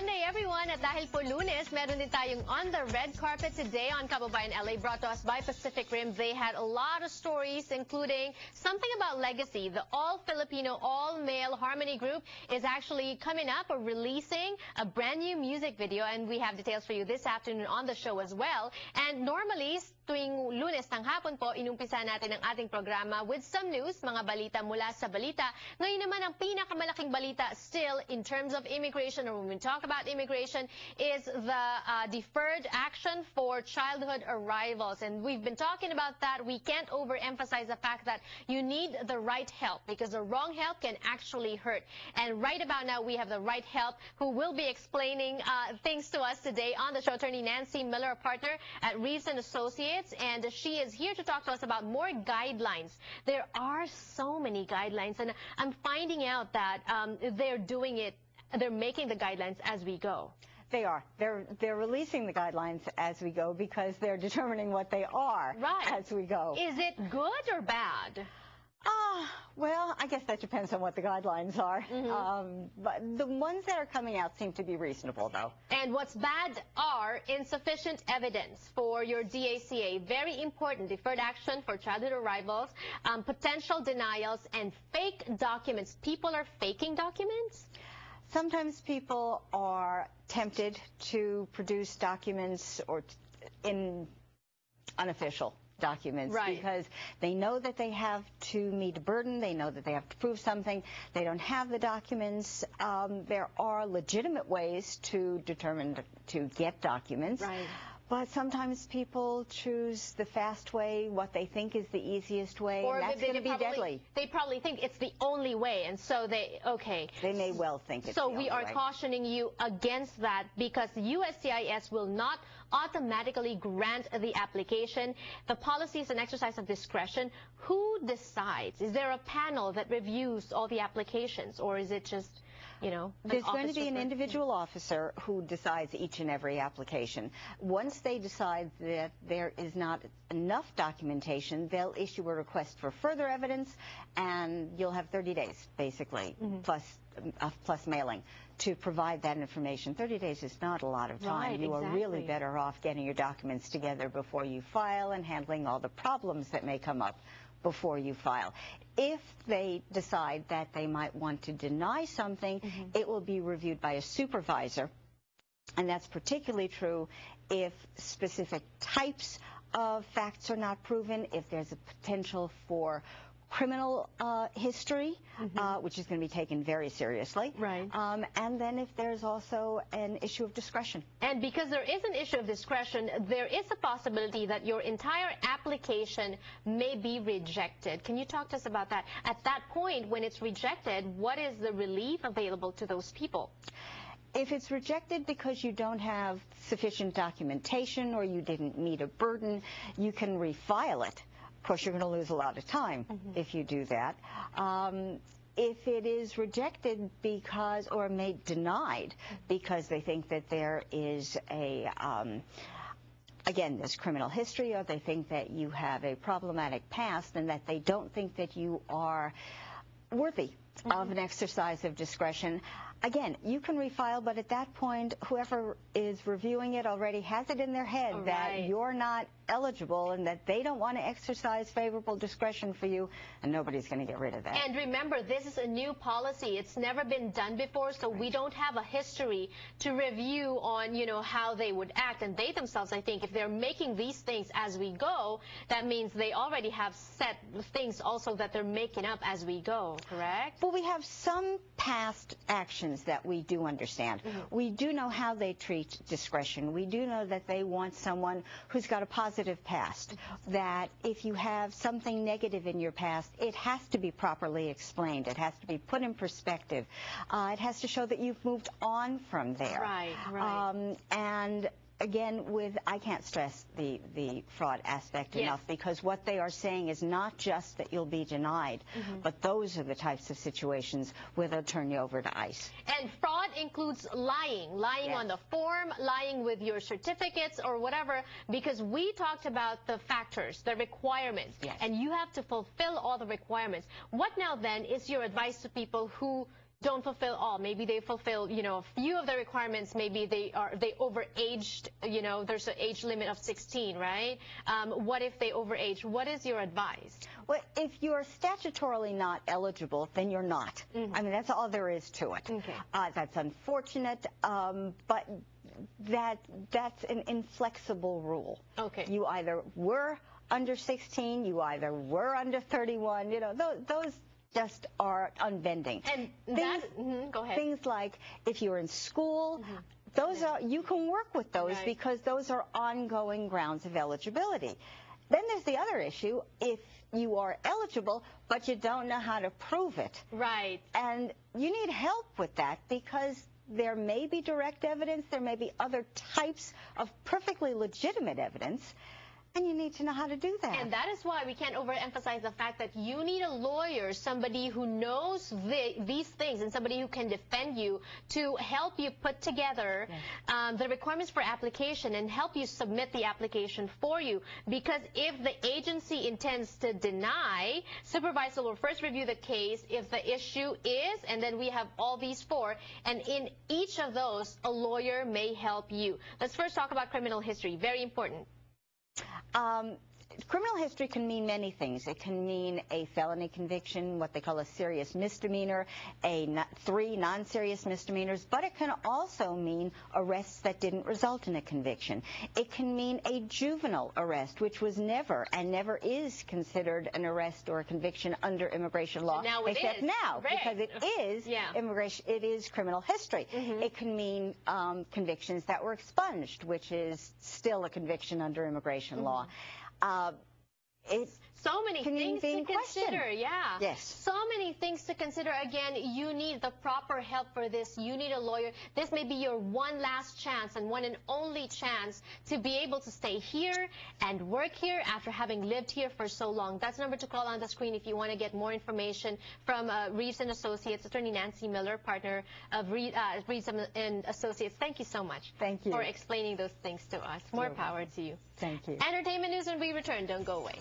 Monday, everyone. At dahil po Lunes, meron din tayong On the Red Carpet today on Kababayan LA, brought to us by Pacific Rim. They had a lot of stories, including something about legacy. The all-Filipino, all-male harmony group is actually coming up or releasing a brand new music video, and we have details for you this afternoon on the show as well. And normally, tuwing Lunes ng hapon po, inumpisa natin ang ating programa with some news, mga balita mula sa balita. Ngayon naman, ang pinakamalaking balita still in terms of immigration, or when we talk about immigration, is the deferred action for childhood arrivals. And we've been talking about that. We can't overemphasize the fact that you need the right help, because the wrong help can actually hurt. And right about now, we have the right help who will be explaining things to us today on the show. Attorney Nancy Miller, a partner at Reeves & Associates. And she is here to talk to us about more guidelines. There are so many guidelines, and I'm finding out that they're doing it, they're making the guidelines as we go. They are. They're releasing the guidelines as we go because they're determining what they are as we go. Is it good or bad? Well, I guess that depends on what the guidelines are. But the ones that are coming out seem to be reasonable, though. And what's bad are insufficient evidence for your DACA. Very important. Deferred action for childhood arrivals, potential denials, and fake documents. People are faking documents? Sometimes people are tempted to produce documents or unofficial documents because they know that they have to meet a burden, they know that they have to prove something, they don't have the documents. There are legitimate ways to get documents. But sometimes people choose the fast way, what they think is the easiest way, and that's going to be deadly. They probably think it's the only way, and so they may well think it's the only way. So we are cautioning you against that, because USCIS will not automatically grant the application. The policy is an exercise of discretion. Who decides? Is there a panel that reviews all the applications, or is it just, you know, there's going to be an individual officer who decides each and every application. Once they decide that there is not enough documentation, they'll issue a request for further evidence, and you'll have 30 days, basically, plus mailing, to provide that information. 30 days is not a lot of time. You are really better off getting your documents together before you file and handling all the problems that may come up before you file. If they decide that they might want to deny something, it will be reviewed by a supervisor, and that's particularly true if specific types of facts are not proven, if there's a potential for criminal history, which is going to be taken very seriously. And then if there's also an issue of discretion. And because there is an issue of discretion, there is a possibility that your entire application may be rejected. Can you talk to us about that? At that point, when it's rejected, what is the relief available to those people? If it's rejected because you don't have sufficient documentation or you didn't meet a burden, you can refile it. Of course, you're going to lose a lot of time if you do that. If it is rejected because, or made denied because they think that there is a, again, there's criminal history, or they think that you have a problematic past and that they don't think that you are worthy of an exercise of discretion, again, you can refile, but at that point, whoever is reviewing it already has it in their head that you're not eligible and that they don't want to exercise favorable discretion for you, and nobody's going to get rid of that. And remember, this is a new policy. It's never been done before, so we don't have a history to review on, you know, how they would act. And they themselves, I think, if they're making these things as we go, that means they already have set things also that they're making up as we go, correct? Well, we have some past actions that we do understand. We do know how they treat discretion. We do know that they want someone who's got a positive past, that if you have something negative in your past, it has to be properly explained. It has to be put in perspective. It has to show that you've moved on from there. And again, I can't stress the fraud aspect enough, because what they are saying is not just that you'll be denied, but those are the types of situations where they'll turn you over to ICE. And fraud includes lying on the form, lying with your certificates or whatever, because we talked about the factors, the requirements, and you have to fulfill all the requirements. What now then is your advice to people who don't fulfill all. Maybe they fulfill, you know, a few of the requirements. Maybe they overaged, you know, there's an age limit of 16, right? What if they overage? What is your advice? Well, if you're statutorily not eligible, then you're not. I mean, that's all there is to it. Okay. That's unfortunate, but that's an inflexible rule. Okay. You either were under 16, you either were under 31, you know, those just are unbending. And go ahead. Things like if you're in school, those are, you can work with those because those are ongoing grounds of eligibility. Then there's the other issue, if you are eligible, but you don't know how to prove it. Right. And you need help with that because there may be direct evidence, there may be other types of perfectly legitimate evidence, and you need to know how to do that. And that is why we can't overemphasize the fact that you need a lawyer, somebody who knows these things and somebody who can defend you to help you put together the requirements for application and help you submit the application for you. Because if the agency intends to deny, supervisor will first review the case if the issue is, and then we have all these four, and in each of those, a lawyer may help you. Let's first talk about criminal history. Very important. Criminal history can mean many things. It can mean a felony conviction, what they call a serious misdemeanor, 3 non-serious misdemeanors, but it can also mean arrests that didn't result in a conviction. It can mean a juvenile arrest, which was never and never is considered an arrest or a conviction under immigration law, now it except is. Now, right. because it is immigration. It is criminal history. It can mean convictions that were expunged, which is still a conviction under immigration law. So many things to consider, Yes. So many things to consider. Again, you need the proper help for this. You need a lawyer. This may be your one last chance and one and only chance to be able to stay here and work here after having lived here for so long. That's the number to call on the screen if you want to get more information from Reeves & Associates, Attorney Nancy Miller, partner of Reeves & Associates. Thank you so much. Thank you for explaining those things to us. More power to you. Thank you. Entertainment news when we return. Don't go away.